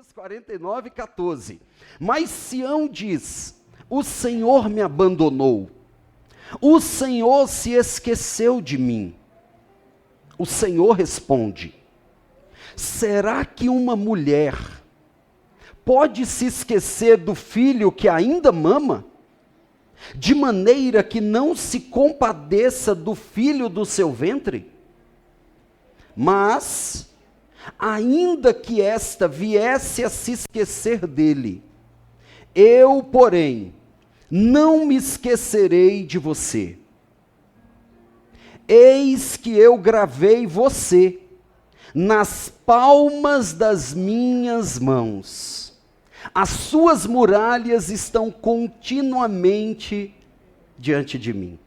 Isaías 49, 14. Mas Sião diz: o Senhor me abandonou, o Senhor se esqueceu de mim. O Senhor responde: será que uma mulher pode se esquecer do filho que ainda mama, de maneira que não se compadeça do filho do seu ventre? Mas, ainda que esta viesse a se esquecer dele, eu, porém, não me esquecerei de você. Eis que eu gravei você nas palmas das minhas mãos. As suas muralhas estão continuamente diante de mim.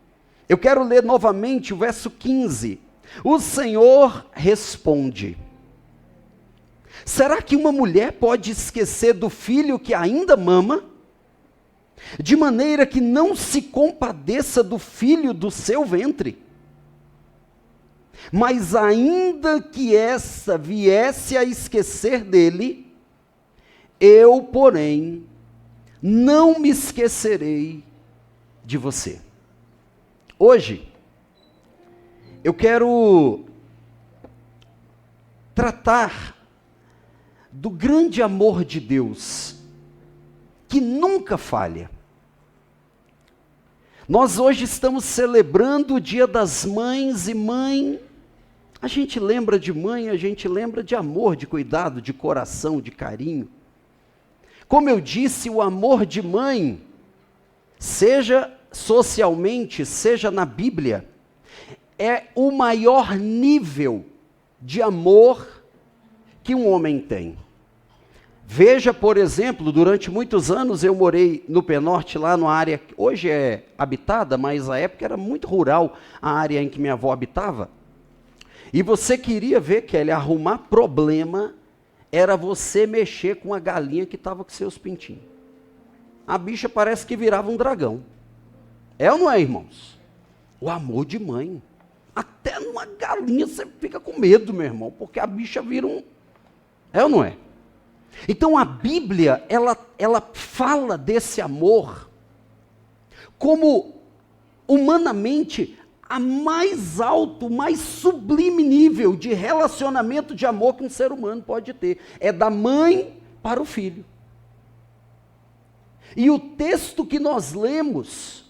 Eu quero ler novamente o verso 15. O Senhor responde: será que uma mulher pode esquecer do filho que ainda mama, de maneira que não se compadeça do filho do seu ventre? Mas ainda que essa viesse a esquecer dele, eu, porém, não me esquecerei de você. Hoje, eu quero tratar do grande amor de Deus, que nunca falha. Nós hoje estamos celebrando o Dia das Mães, e mãe, a gente lembra de mãe, a gente lembra de amor, de cuidado, de coração, de carinho. Como eu disse, o amor de mãe, seja socialmente, seja na Bíblia, é o maior nível de amor que um homem tem. Veja, por exemplo, durante muitos anos eu morei no Penorte, lá numa área que hoje é habitada, mas na época era muito rural a área em que minha avó habitava. E você queria ver, Kelly, arrumar problema, era você mexer com a galinha que estava com seus pintinhos. A bicha parece que virava um dragão. É ou não é, irmãos? O amor de mãe. Até numa galinha você fica com medo, meu irmão, porque a bicha vira um... É ou não é? Então a Bíblia, ela fala desse amor como, humanamente, a mais alto, mais sublime nível de relacionamento de amor que um ser humano pode ter. É da mãe para o filho. E o texto que nós lemos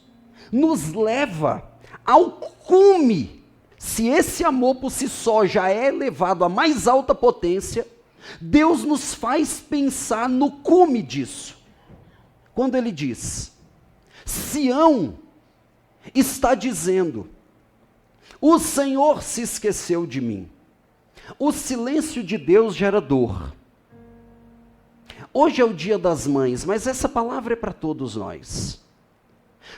nos leva ao cume. Se esse amor por si só já é elevado à mais alta potência, Deus nos faz pensar no cume disso. Quando ele diz: Sião está dizendo, o Senhor se esqueceu de mim. O silêncio de Deus gera dor. Hoje é o Dia das Mães, mas essa palavra é para todos nós.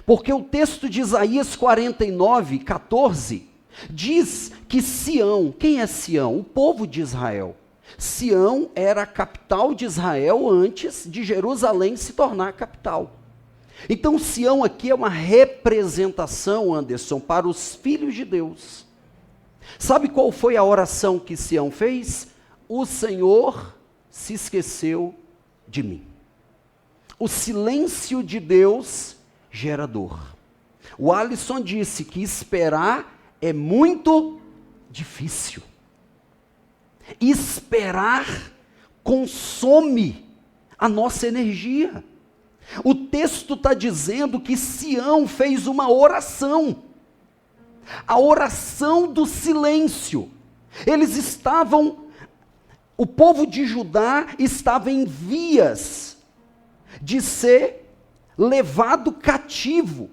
Porque o texto de Isaías 49, 14, diz que Sião, quem é Sião? O povo de Israel. Sião era a capital de Israel antes de Jerusalém se tornar a capital. Então Sião aqui é uma representação, Anderson, para os filhos de Deus. Sabe qual foi a oração que Sião fez? O Senhor se esqueceu de mim. O silêncio de Deus gera dor. O Alisson disse que esperar é muito difícil. Esperar consome a nossa energia. O texto está dizendo que Sião fez uma oração. A oração do silêncio. Eles estavam, o povo de Judá estava em vias de ser levado cativo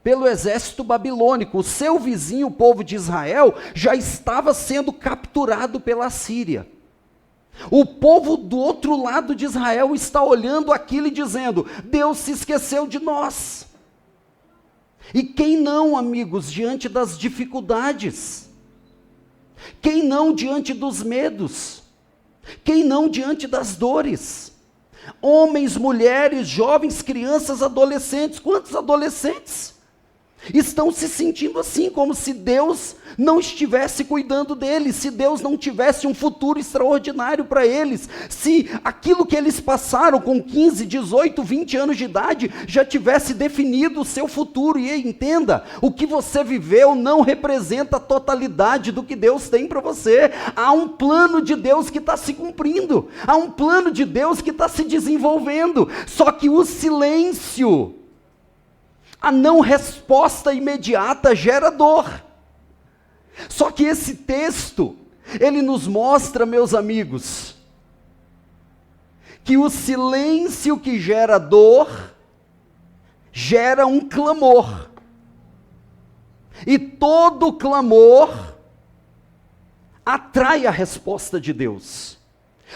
pelo exército babilônico. O seu vizinho, o povo de Israel, já estava sendo capturado pela Síria. O povo do outro lado de Israel está olhando aquilo e dizendo: Deus se esqueceu de nós. E quem não, amigos, diante das dificuldades? Quem não diante dos medos? Quem não diante das dores? Homens, mulheres, jovens, crianças, adolescentes. Quantos adolescentes? Estão se sentindo assim, como se Deus não estivesse cuidando deles, se Deus não tivesse um futuro extraordinário para eles, se aquilo que eles passaram com 15, 18, 20 anos de idade já tivesse definido o seu futuro. E entenda, o que você viveu não representa a totalidade do que Deus tem para você. Há um plano de Deus que está se cumprindo, há um plano de Deus que está se desenvolvendo, só que o silêncio, a não resposta imediata gera dor. Só que esse texto, ele nos mostra, meus amigos, que o silêncio que gera dor, gera um clamor. E todo clamor atrai a resposta de Deus.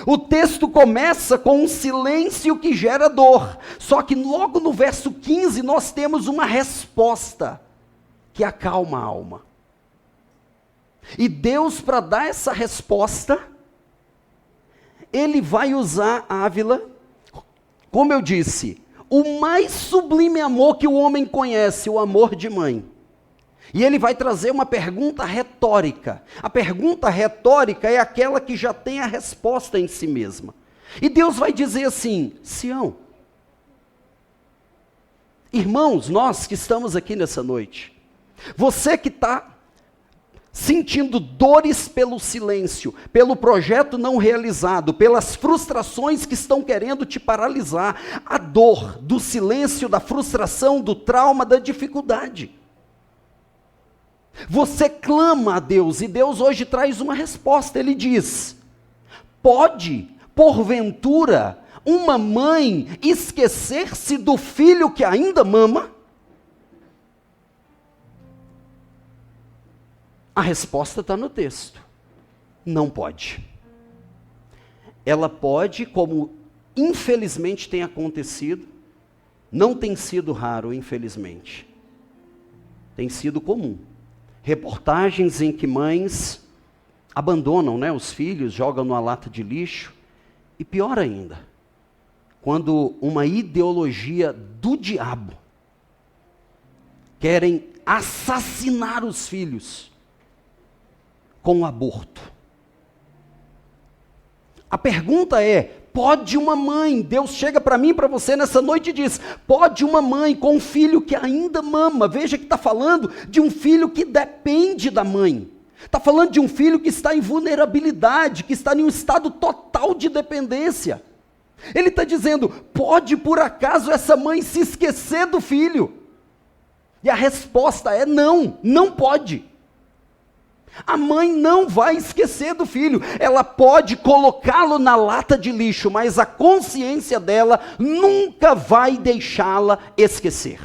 O texto começa com um silêncio que gera dor, só que logo no verso 15 nós temos uma resposta que acalma a alma. E Deus, para dar essa resposta, Ele vai usar, Ávila, como eu disse, o mais sublime amor que o homem conhece, o amor de mãe. E ele vai trazer uma pergunta retórica. A pergunta retórica é aquela que já tem a resposta em si mesma. E Deus vai dizer assim: Sião, irmãos, nós que estamos aqui nessa noite, você que está sentindo dores pelo silêncio, pelo projeto não realizado, pelas frustrações que estão querendo te paralisar, a dor do silêncio, da frustração, do trauma, da dificuldade. Você clama a Deus, e Deus hoje traz uma resposta. Ele diz: pode, porventura, uma mãe esquecer-se do filho que ainda mama? A resposta está no texto. Não pode. Ela pode, como infelizmente tem acontecido, não tem sido raro, infelizmente. Tem sido comum. Reportagens em que mães abandonam, os filhos, jogam numa lata de lixo. E pior ainda, quando uma ideologia do diabo querem assassinar os filhos com o aborto. A pergunta é: pode uma mãe, Deus chega para mim e para você nessa noite e diz, pode uma mãe com um filho que ainda mama, veja que está falando de um filho que depende da mãe, está falando de um filho que está em vulnerabilidade, que está em um estado total de dependência. Ele está dizendo, pode por acaso essa mãe se esquecer do filho? E a resposta é não, não pode. A mãe não vai esquecer do filho, ela pode colocá-lo na lata de lixo, mas a consciência dela nunca vai deixá-la esquecer.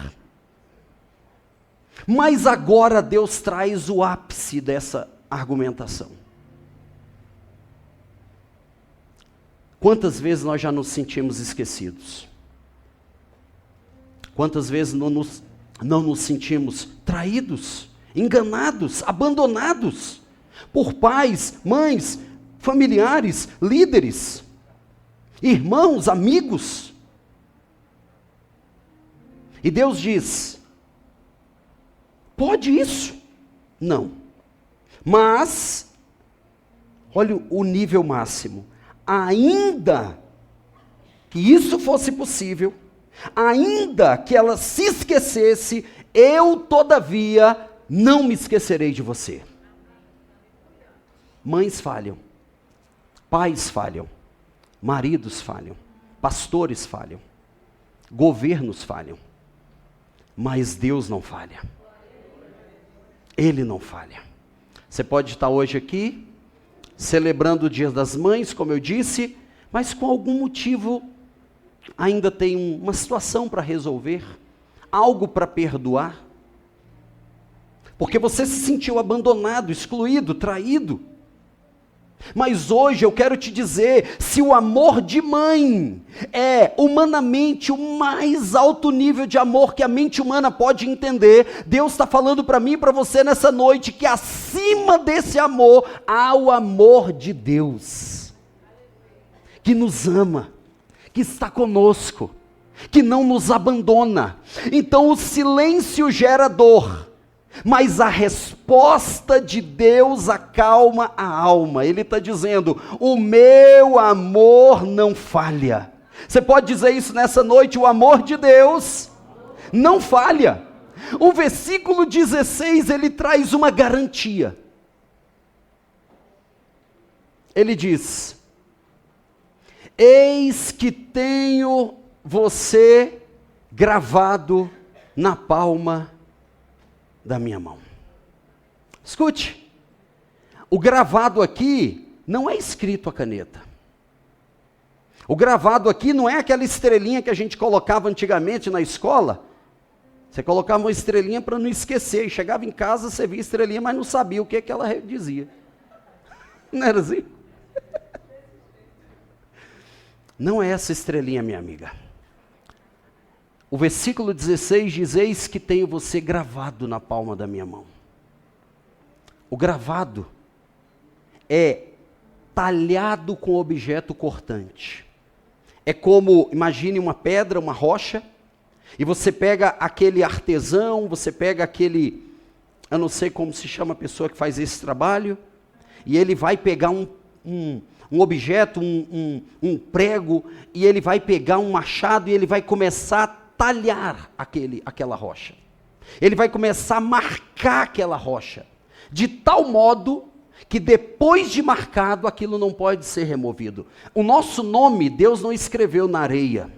Mas agora Deus traz o ápice dessa argumentação. Quantas vezes nós já nos sentimos esquecidos? Quantas vezes não nos sentimos traídos, enganados, abandonados por pais, mães, familiares, líderes, irmãos, amigos? E Deus diz, pode isso? Não. Mas, olha o nível máximo, ainda que isso fosse possível, ainda que ela se esquecesse, eu todavia não me esquecerei de você. Mães falham, pais falham, maridos falham, pastores falham, governos falham, mas Deus não falha. Ele não falha. Você pode estar hoje aqui, celebrando o Dia das Mães, como eu disse, mas com algum motivo ainda tem uma situação para resolver, algo para perdoar, porque você se sentiu abandonado, excluído, traído. Mas hoje eu quero te dizer, se o amor de mãe é humanamente o mais alto nível de amor que a mente humana pode entender, Deus está falando para mim e para você nessa noite, que acima desse amor, há o amor de Deus, que nos ama, que está conosco, que não nos abandona. Então o silêncio gera dor, mas a resposta de Deus acalma a alma. Ele está dizendo: o meu amor não falha. Você pode dizer isso nessa noite: o amor de Deus não falha. O versículo 16, ele traz uma garantia. Ele diz: eis que tenho você gravado na palma da minha mão. Escute, o gravado aqui não é escrito a caneta. O gravado aqui não é aquela estrelinha que a gente colocava antigamente na escola. Você colocava uma estrelinha para não esquecer, e chegava em casa, você via a estrelinha, mas não sabia o que ela dizia. Não era assim? Não é essa estrelinha, minha amiga. O versículo 16 diz: eis que tenho você gravado na palma da minha mão. O gravado é talhado com objeto cortante. É como, imagine uma pedra, uma rocha, e você pega aquele artesão, você pega aquele, eu não sei como se chama a pessoa que faz esse trabalho, e ele vai pegar um objeto, um prego, e ele vai pegar um machado e ele vai começar a talhar aquela rocha. Ele vai começar a marcar aquela rocha, de tal modo que depois de marcado, aquilo não pode ser removido. O nosso nome, Deus não escreveu na areia.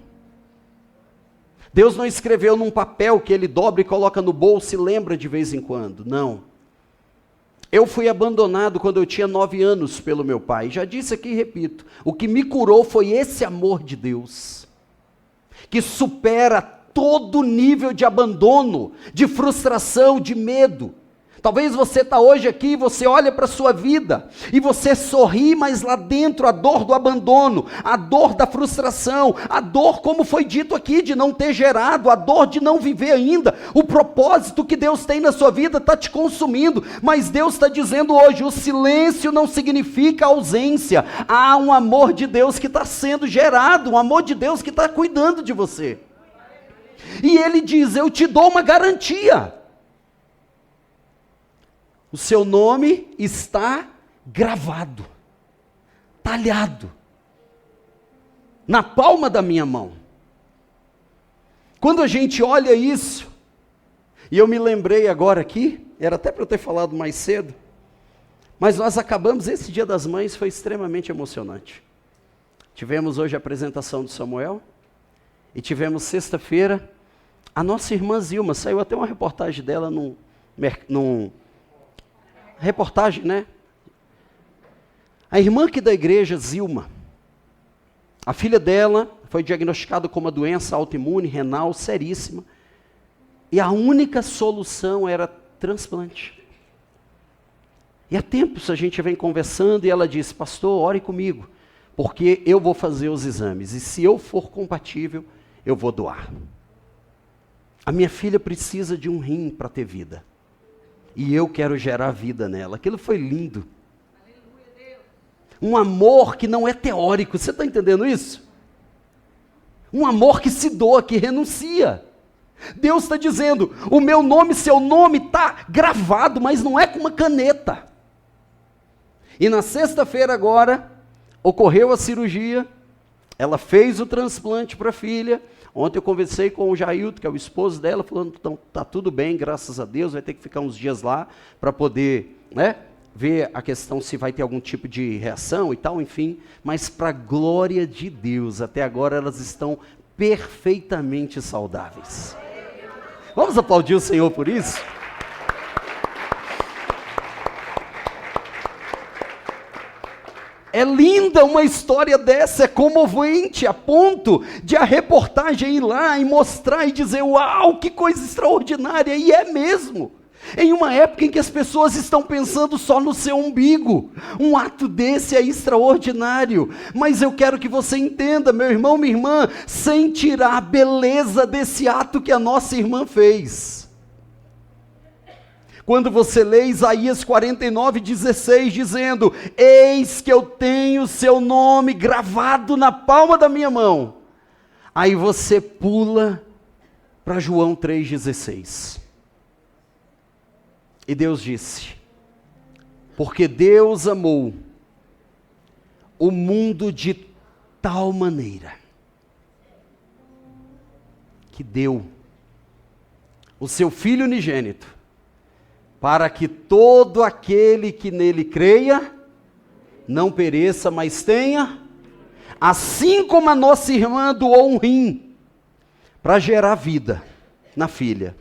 Deus não escreveu num papel que ele dobra e coloca no bolso e lembra de vez em quando. Não. Eu fui abandonado quando eu tinha 9 anos pelo meu pai. Já disse aqui e repito, o que me curou foi esse amor de Deus, que supera todo nível de abandono, de frustração, de medo. Talvez você está hoje aqui e você olha para a sua vida e você sorri, mas lá dentro a dor do abandono, a dor da frustração, a dor, como foi dito aqui, de não ter gerado, a dor de não viver ainda, o propósito que Deus tem na sua vida está te consumindo, mas Deus está dizendo hoje: o silêncio não significa ausência, há um amor de Deus que está sendo gerado, um amor de Deus que está cuidando de você. E Ele diz: eu te dou uma garantia. O seu nome está gravado, talhado, na palma da minha mão. Quando a gente olha isso, e eu me lembrei agora aqui, era até para eu ter falado mais cedo, mas nós acabamos, esse Dia das Mães foi extremamente emocionante. Tivemos hoje a apresentação do Samuel, e tivemos sexta-feira, a nossa irmã Zilma, saiu até uma reportagem dela num reportagem, né? A irmã aqui da igreja, Zilma, a filha dela foi diagnosticada com uma doença autoimune, renal, seríssima, e a única solução era transplante. E há tempos a gente vem conversando e ela disse: pastor, ore comigo, porque eu vou fazer os exames, e se eu for compatível, eu vou doar. A minha filha precisa de um rim para ter vida. E eu quero gerar vida nela. Aquilo foi lindo. Um amor que não é teórico. Você está entendendo isso? Um amor que se doa, que renuncia. Deus está dizendo: o meu nome, seu nome está gravado, mas não é com uma caneta. E na sexta-feira agora, ocorreu a cirurgia, ela fez o transplante para a filha. Ontem eu conversei com o Jailton, que é o esposo dela, falando: então, está tudo bem, graças a Deus, vai ter que ficar uns dias lá para poder, né, ver a questão se vai ter algum tipo de reação e tal, enfim. Mas para a glória de Deus, até agora elas estão perfeitamente saudáveis. Vamos aplaudir o Senhor por isso? É linda uma história dessa, é comovente, a ponto de a reportagem ir lá e mostrar e dizer: uau, que coisa extraordinária, e é mesmo. Em uma época em que as pessoas estão pensando só no seu umbigo, um ato desse é extraordinário, mas eu quero que você entenda, meu irmão, minha irmã, sem tirar a beleza desse ato que a nossa irmã fez. Quando você lê Isaías 49:16, dizendo: eis que eu tenho seu nome gravado na palma da minha mão, Aí você pula para João 3,16. E Deus disse: porque Deus amou o mundo de tal maneira que deu o seu Filho unigênito, para que todo aquele que nele creia não pereça, mas tenha, assim como a nossa irmã doou um rim para gerar vida na filha,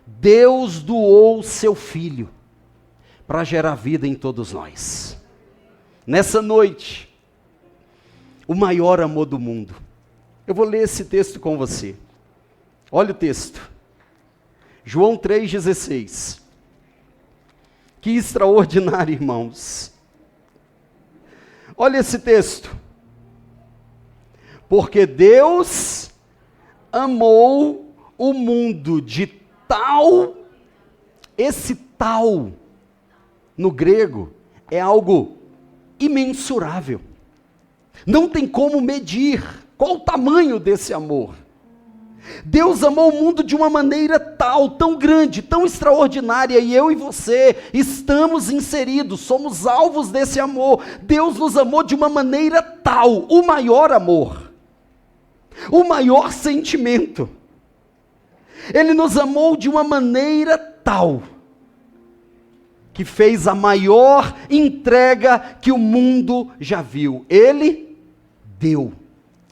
Deus doou o seu Filho para gerar vida em todos nós. Nessa noite, o maior amor do mundo. Eu vou ler esse texto com você. Olha o texto. João 3,16. Que extraordinário, irmãos. Olha esse texto. Porque Deus amou o mundo de tal, esse tal, no grego, é algo imensurável. Não tem como medir qual o tamanho desse amor. Deus amou o mundo de uma maneira tal, tão grande, tão extraordinária, e eu e você estamos inseridos, somos alvos desse amor. Deus nos amou de uma maneira tal, o maior amor, o maior sentimento. Ele nos amou de uma maneira tal, que fez a maior entrega que o mundo já viu. Ele deu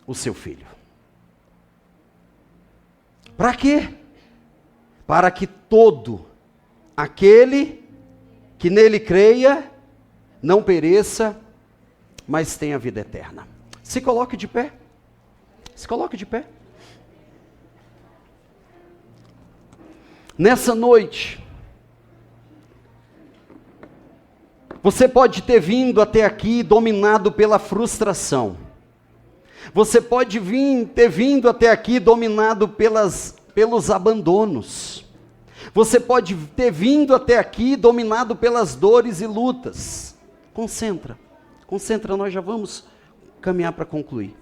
o seu Filho. Para quê? Para que todo aquele que nele creia não pereça, mas tenha vida eterna. Se coloque de pé. Se coloque de pé. Nessa noite, você pode ter vindo até aqui dominado pela frustração. Você pode ter vindo até aqui dominado pelos abandonos. Você pode ter vindo até aqui dominado pelas dores e lutas. Concentra, nós já vamos caminhar para concluir.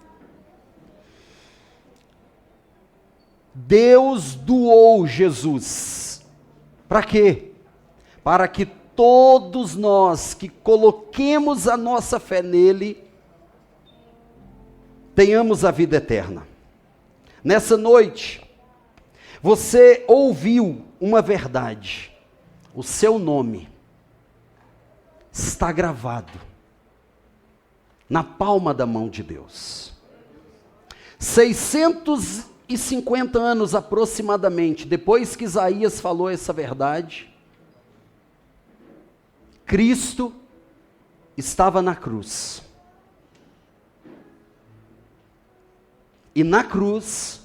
Deus doou Jesus. Para quê? Para que todos nós que coloquemos a nossa fé nele, tenhamos a vida eterna. Nessa noite, você ouviu uma verdade. O seu nome está gravado na palma da mão de Deus. 650 anos aproximadamente depois que Isaías falou essa verdade, Cristo estava na cruz. E na cruz,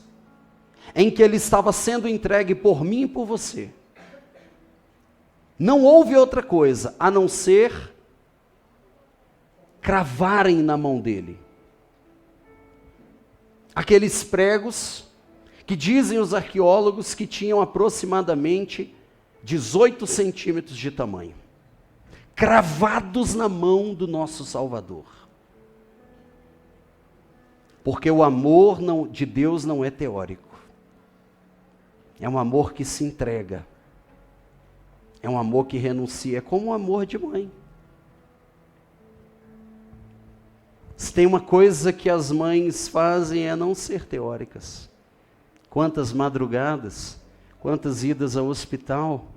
em que ele estava sendo entregue por mim e por você, não houve outra coisa a não ser cravarem na mão dele aqueles pregos que dizem os arqueólogos que tinham aproximadamente 18 centímetros de tamanho, cravados na mão do nosso Salvador. Porque o amor de Deus não é teórico. É um amor que se entrega. É um amor que renuncia. É como o amor de mãe. Se tem uma coisa que as mães fazem é não ser teóricas. Quantas madrugadas, quantas idas ao hospital,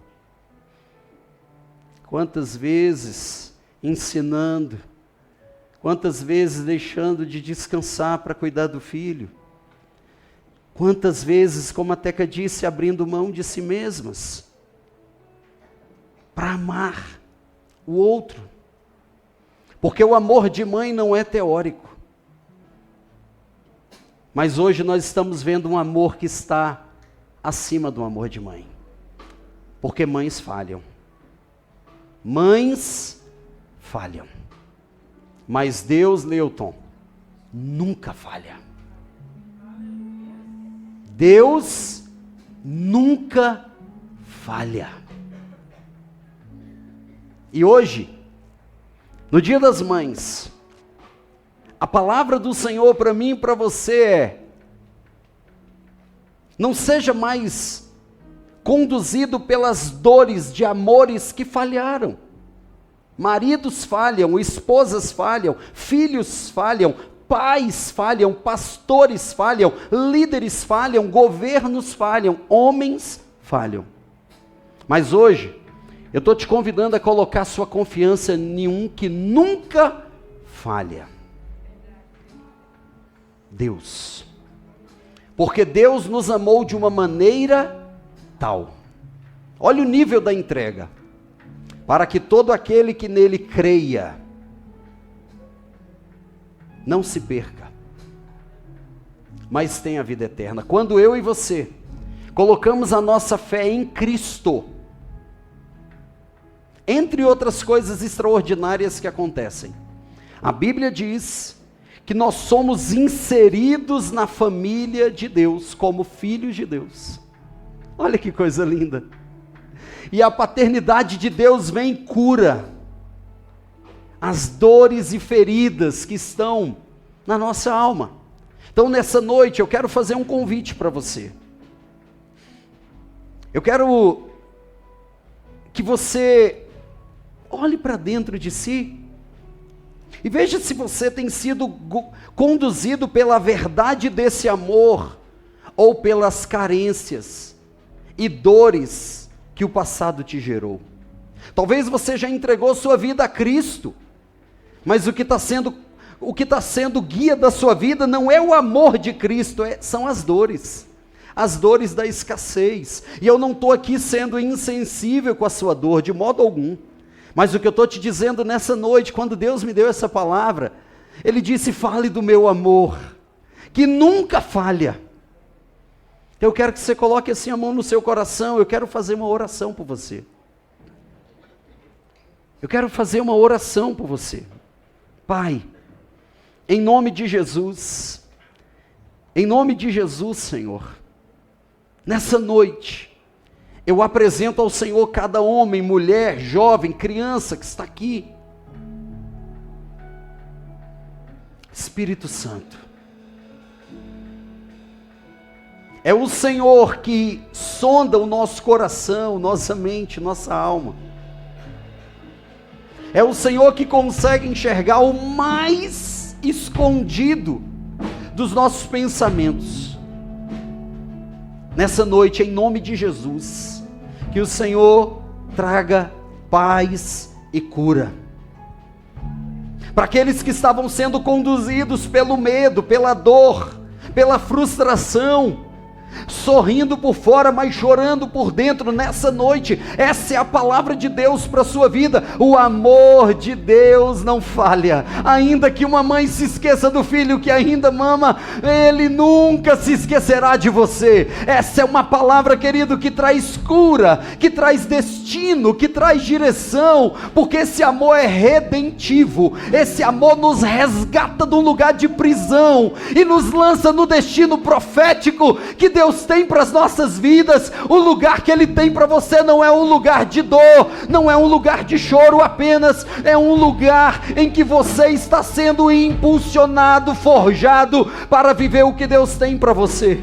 quantas vezes ensinando, quantas vezes deixando de descansar para cuidar do filho, quantas vezes, como a Teca disse, abrindo mão de si mesmas, para amar o outro, porque o amor de mãe não é teórico, mas hoje nós estamos vendo um amor que está acima do amor de mãe, porque mães falham, mas Deus, Leuton, nunca falha. Deus nunca falha. E hoje, no Dia das Mães, a palavra do Senhor para mim e para você é: Não seja mais conduzido pelas dores de amores que falharam. Maridos falham, esposas falham, filhos falham, pais falham, pastores falham, líderes falham, governos falham, homens falham. Mas hoje, eu estou te convidando a colocar sua confiança em um que nunca falha. Deus. Porque Deus nos amou de uma maneira tal. Olha o nível da entrega. Para que todo aquele que nele creia não se perca, mas tenha a vida eterna. Quando eu e você colocamos a nossa fé em Cristo, entre outras coisas extraordinárias que acontecem, a Bíblia diz que nós somos inseridos na família de Deus, como filhos de Deus. Olha que coisa linda. E a paternidade de Deus vem e cura as dores e feridas que estão na nossa alma. Então nessa noite eu quero fazer um convite para você. Eu quero que você olhe para dentro de si e veja se você tem sido conduzido pela verdade desse amor ou pelas carências e dores que o passado te gerou. Talvez você já entregou sua vida a Cristo, mas o que está sendo guia da sua vida não é o amor de Cristo, são as dores da escassez. E eu não estou aqui sendo insensível com a sua dor, de modo algum. Mas o que eu estou te dizendo nessa noite, quando Deus me deu essa palavra, Ele disse: fale do meu amor, que nunca falha. Eu quero que você coloque assim a mão no seu coração. Eu quero fazer uma oração por você. Eu quero fazer uma oração por você. Pai, em nome de Jesus, Senhor, nessa noite, eu apresento ao Senhor cada homem, mulher, jovem, criança que está aqui. Espírito Santo, é o Senhor que sonda o nosso coração, nossa mente, nossa alma. É o Senhor que consegue enxergar o mais escondido dos nossos pensamentos. Nessa noite, em nome de Jesus, que o Senhor traga paz e cura. Para aqueles que estavam sendo conduzidos pelo medo, pela dor, pela frustração, sorrindo por fora, mas chorando por dentro, nessa noite, essa é a palavra de Deus para a sua vida. O amor de Deus não falha. Ainda que uma mãe se esqueça do filho que ainda mama, Ele nunca se esquecerá de você. Essa é uma palavra, querido, que traz cura, que traz destino, que traz direção, porque esse amor é redentivo. Esse amor nos resgata de um lugar de prisão e nos lança no destino profético que Deus tem para as nossas vidas. O lugar que Ele tem para você não é um lugar de dor, não é um lugar de choro apenas, é um lugar em que você está sendo impulsionado, forjado para viver o que Deus tem para você.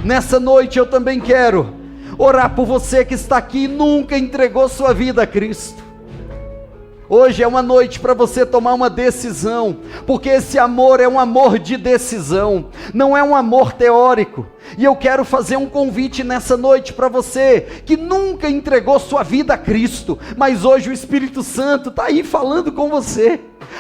Nessa noite eu também quero orar por você que está aqui e nunca entregou sua vida a Cristo. Hoje é uma noite para você tomar uma decisão, porque esse amor é um amor de decisão, não é um amor teórico. E eu quero fazer um convite nessa noite para você que nunca entregou sua vida a Cristo, mas hoje o Espírito Santo está aí falando com você.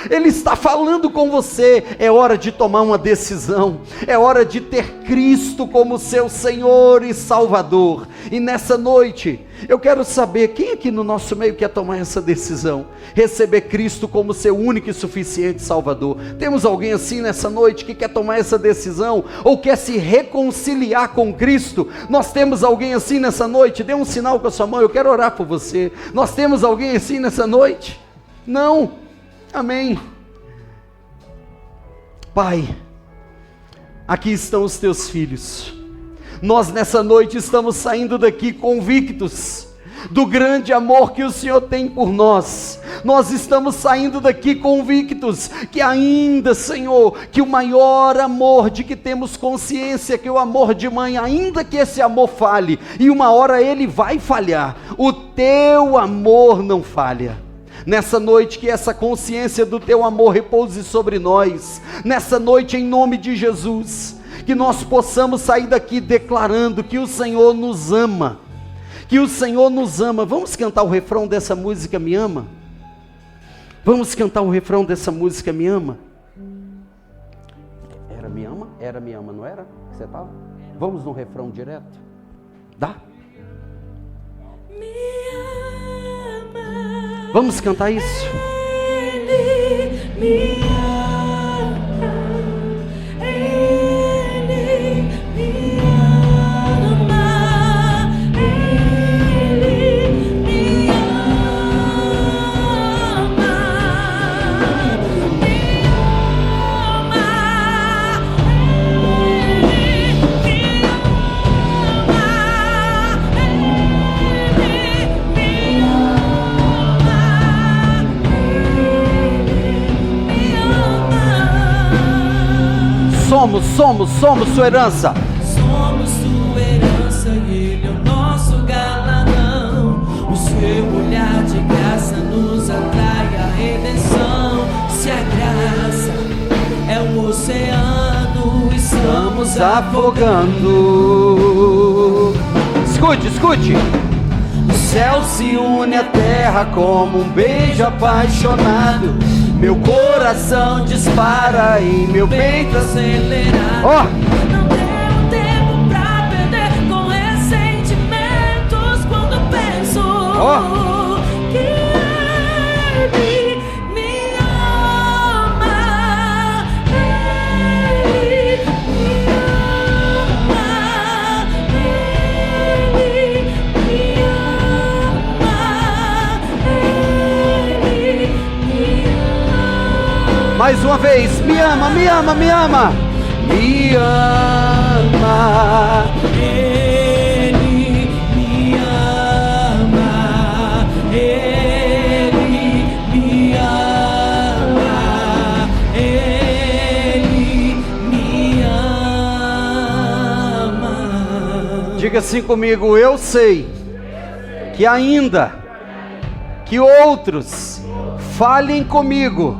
Ele está falando com você. É hora de tomar uma decisão, é hora de ter Cristo como seu Senhor e Salvador. E nessa noite eu quero saber quem aqui no nosso meio quer tomar essa decisão, receber Cristo como seu único e suficiente Salvador. Temos alguém assim nessa noite que quer tomar essa decisão, ou quer se reconciliar com Cristo? Nós temos alguém assim nessa noite? Dê um sinal com a sua mão, eu quero orar por você. Nós temos alguém assim nessa noite? Não? Amém. Pai, aqui estão os teus filhos. Nós nessa noite estamos saindo daqui convictos do grande amor que o Senhor tem por nós. nós estamos saindo daqui convictos que ainda, Senhor, que o maior amor de que temos consciência, que o amor de mãe, ainda que esse amor falhe, e uma hora ele vai falhar, o teu amor não falha. Nessa noite que essa consciência do teu amor repouse sobre nós, nessa noite em nome de Jesus, que nós possamos sair daqui declarando que o Senhor nos ama, que o Senhor nos ama. Vamos cantar o refrão dessa música, Me Ama? Vamos cantar o refrão dessa música, Me Ama? Era Me Ama? Era Me Ama, não era? Que você estava? Vamos no refrão direto? Dá? Vamos cantar isso? Ele me ama, Ele me ama, Ele me ama, Somos sua herança. Somos sua herança e Ele é o nosso galardão. O seu olhar de graça nos atrai à redenção. Se a graça é um oceano, estamos Afogando. Escute. O céu se une à terra como um beijo apaixonado. Meu coração dispara em meu peito acelerado. Ó! Não tenho tempo pra perder com ressentimentos quando penso que Ele me ama. Ele me ama. Ele me ama. Ele me ama. Mais uma vez, me ama. Me ama, Ele me ama, Ele me ama, Ele me ama. Diga assim comigo: eu sei que ainda que outros falhem comigo,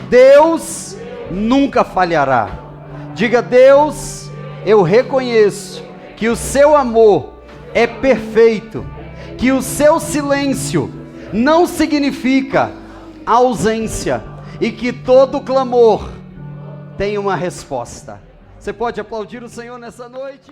Deus nunca falhará. Diga: Deus, eu reconheço que o seu amor é perfeito, que o seu silêncio não significa ausência e que todo clamor tem uma resposta. Você pode aplaudir o Senhor nessa noite?